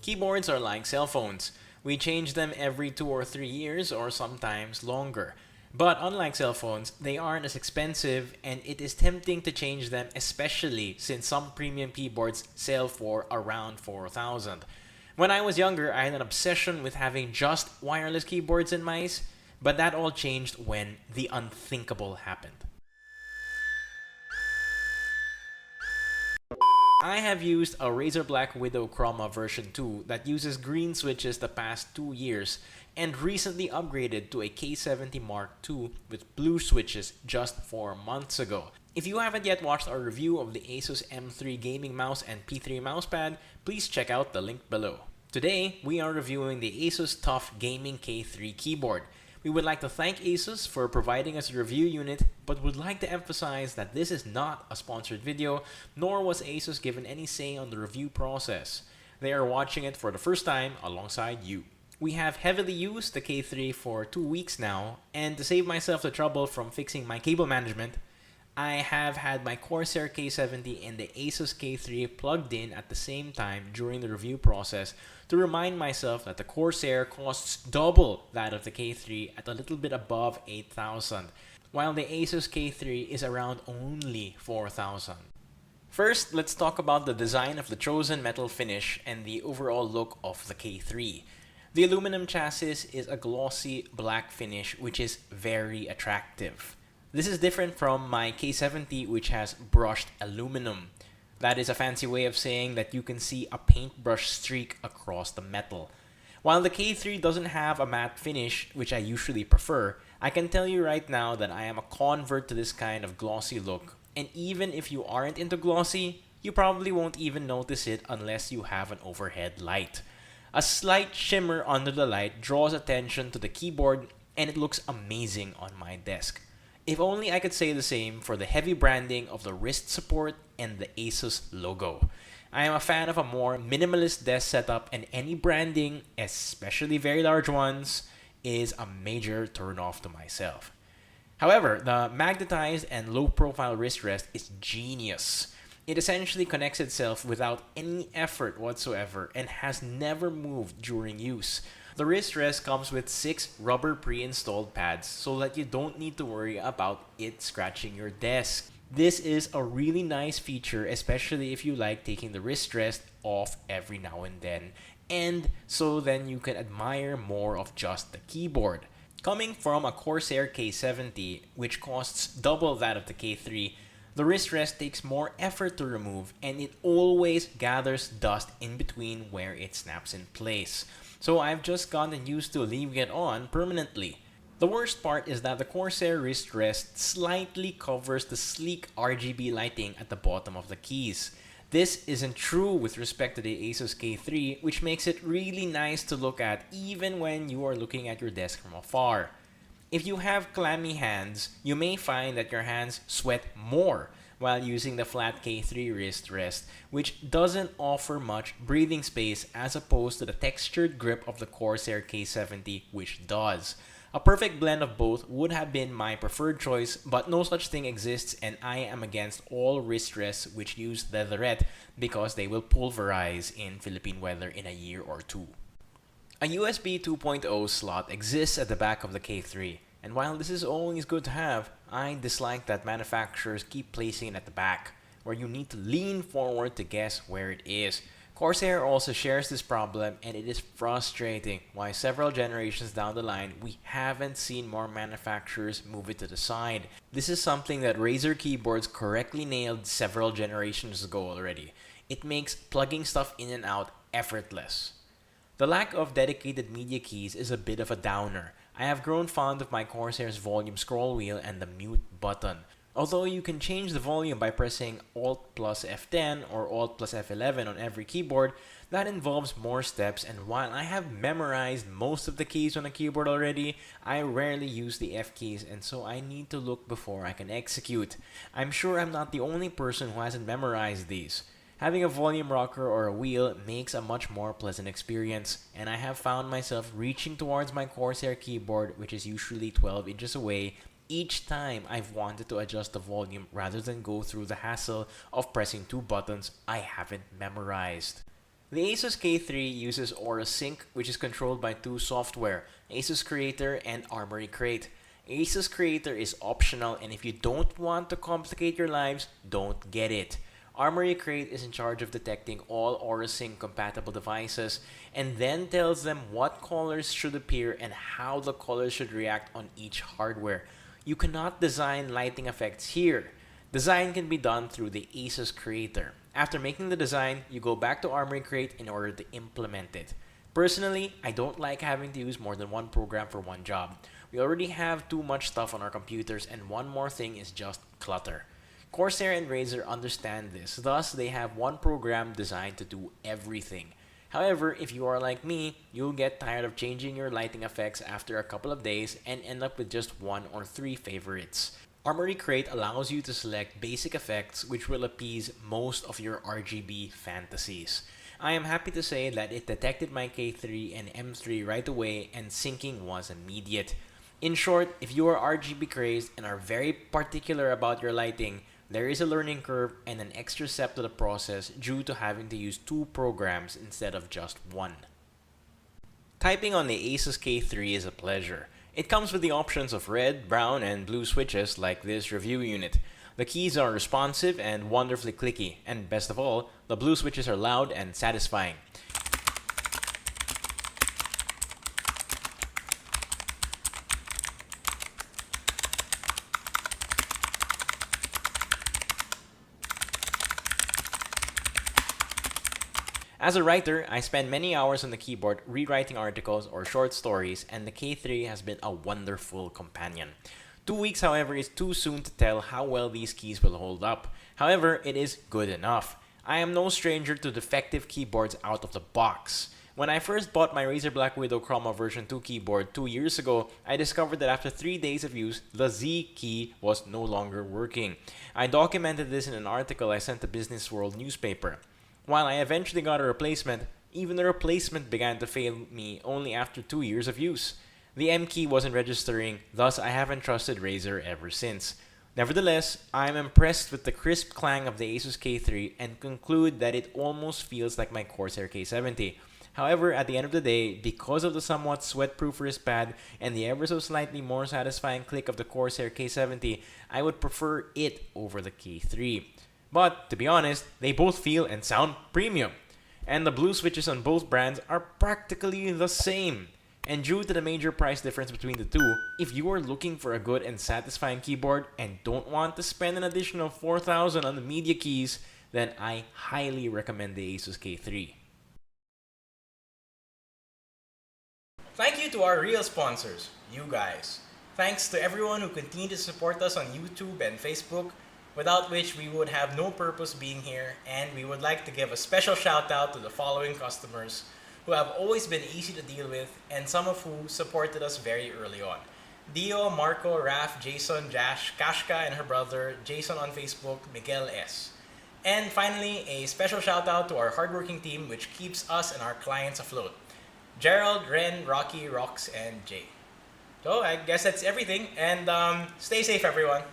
Keyboards are like cell phones. We change them every 2 or 3 years or sometimes longer. But unlike cell phones, they aren't as expensive and it is tempting to change them, especially since some premium keyboards sell for around 4,000. When I was younger, I had an obsession with having just wireless keyboards and mice, but that all changed when the unthinkable happened. I have used a Razer Black Widow Chroma version 2 that uses green switches the past 2 years and recently upgraded to a K70 Mark II with blue switches just 4 months ago. If you haven't yet watched our review of the ASUS M3 gaming mouse and P3 mousepad, please check out the link below. Today, we are reviewing the ASUS TUF Gaming K3 keyboard. We would like to thank ASUS for providing us a review unit, but would like to emphasize that this is not a sponsored video, nor was ASUS given any say on the review process. They are watching it for the first time alongside you. We have heavily used the K3 for 2 weeks now, and to save myself the trouble from fixing my cable management, I have had my Corsair K70 and the ASUS K3 plugged in at the same time during the review process to remind myself that the Corsair costs double that of the K3 at a little bit above 8,000, while the ASUS K3 is around only 4,000. First, let's talk about the design of the chosen metal finish and the overall look of the K3. The aluminum chassis is a glossy black finish which is very attractive. This is different from my K70, which has brushed aluminum. That is a fancy way of saying that you can see a paintbrush streak across the metal. While the K3 doesn't have a matte finish, which I usually prefer, I can tell you right now that I am a convert to this kind of glossy look. And even if you aren't into glossy, you probably won't even notice it unless you have an overhead light. A slight shimmer under the light draws attention to the keyboard, and it looks amazing on my desk. If only I could say the same for the heavy branding of the wrist support and the ASUS logo. I am a fan of a more minimalist desk setup, and any branding, especially very large ones, is a major turn-off to myself. However, the magnetized and low-profile wrist rest is genius. It essentially connects itself without any effort whatsoever and has never moved during use. The wrist rest comes with 6 rubber pre-installed pads so that you don't need to worry about it scratching your desk. This is a really nice feature, especially if you like taking the wrist rest off every now and then, and so then you can admire more of just the keyboard. Coming from a Corsair K70, which costs double that of the K3, the wrist rest takes more effort to remove, and it always gathers dust in between where it snaps in place. So I've just gotten used to leaving it on permanently. The worst part is that the Corsair wrist rest slightly covers the sleek RGB lighting at the bottom of the keys. This isn't true with respect to the ASUS K3, which makes it really nice to look at even when you are looking at your desk from afar. If you have clammy hands, you may find that your hands sweat more while using the flat K3 wrist rest, which doesn't offer much breathing space as opposed to the textured grip of the Corsair K70, which does. A perfect blend of both would have been my preferred choice, but no such thing exists, and I am against all wrist rests which use leatherette because they will pulverize in Philippine weather in a year or two. A USB 2.0 slot exists at the back of the K3, and while this is always good to have, I dislike that manufacturers keep placing it at the back, where you need to lean forward to guess where it is. Corsair also shares this problem, and it is frustrating why several generations down the line we haven't seen more manufacturers move it to the side. This is something that Razer keyboards correctly nailed several generations ago already. It makes plugging stuff in and out effortless. The lack of dedicated media keys is a bit of a downer. I have grown fond of my Corsair's volume scroll wheel and the mute button. Although you can change the volume by pressing Alt plus F10 or Alt plus F11 on every keyboard, that involves more steps, and while I have memorized most of the keys on a keyboard already, I rarely use the F keys, and so I need to look before I can execute. I'm sure I'm not the only person who hasn't memorized these. Having a volume rocker or a wheel makes a much more pleasant experience, and I have found myself reaching towards my Corsair keyboard, which is usually 12 inches away, each time I've wanted to adjust the volume rather than go through the hassle of pressing two buttons I haven't memorized. The ASUS K3 uses Aura Sync, which is controlled by two software, ASUS Creator and Armory Crate. ASUS Creator is optional, and if you don't want to complicate your lives, don't get it. Armory Crate is in charge of detecting all Aura Sync compatible devices and then tells them what colors should appear and how the colors should react on each hardware. You cannot design lighting effects here. Design can be done through the ASUS Creator. After making the design, you go back to Armory Crate in order to implement it. Personally, I don't like having to use more than one program for one job. We already have too much stuff on our computers, and one more thing is just clutter. Corsair and Razer understand this, thus they have one program designed to do everything. However, if you are like me, you'll get tired of changing your lighting effects after a couple of days and end up with just one or three favorites. Armory Crate allows you to select basic effects which will appease most of your RGB fantasies. I am happy to say that it detected my K3 and M3 right away and syncing was immediate. In short, if you are RGB crazed and are very particular about your lighting, there is a learning curve and an extra step to the process due to having to use two programs instead of just one. Typing on the ASUS K3 is a pleasure. It comes with the options of red, brown, and blue switches like this review unit. The keys are responsive and wonderfully clicky, and best of all, the blue switches are loud and satisfying. As a writer, I spend many hours on the keyboard rewriting articles or short stories, and the K3 has been a wonderful companion. 2 weeks, however, is too soon to tell how well these keys will hold up. However, it is good enough. I am no stranger to defective keyboards out of the box. When I first bought my Razer Black Widow Chroma version 2 keyboard 2 years ago, I discovered that after 3 days of use, the Z key was no longer working. I documented this in an article I sent to Business World newspaper. While I eventually got a replacement, even the replacement began to fail me only after 2 years of use. The M key wasn't registering, thus I haven't trusted Razer ever since. Nevertheless, I am impressed with the crisp clang of the ASUS K3 and conclude that it almost feels like my Corsair K70. However, at the end of the day, because of the somewhat sweat-proof wrist pad and the ever so slightly more satisfying click of the Corsair K70, I would prefer it over the K3. But, to be honest, they both feel and sound premium. And the blue switches on both brands are practically the same. And due to the major price difference between the two, if you are looking for a good and satisfying keyboard and don't want to spend an additional $4,000 on the media keys, then I highly recommend the ASUS K3. Thank you to our real sponsors, you guys. Thanks to everyone who continue to support us on YouTube and Facebook, without which we would have no purpose being here, and we would like to give a special shout out to the following customers who have always been easy to deal with and some of who supported us very early on. Dio, Marco, Raf, Jason, Jash, Kashka and her brother, Jason on Facebook, Miguel S. And finally, a special shout out to our hardworking team which keeps us and our clients afloat. Gerald, Ren, Rocky, Rox, and Jay. So I guess that's everything, and stay safe everyone.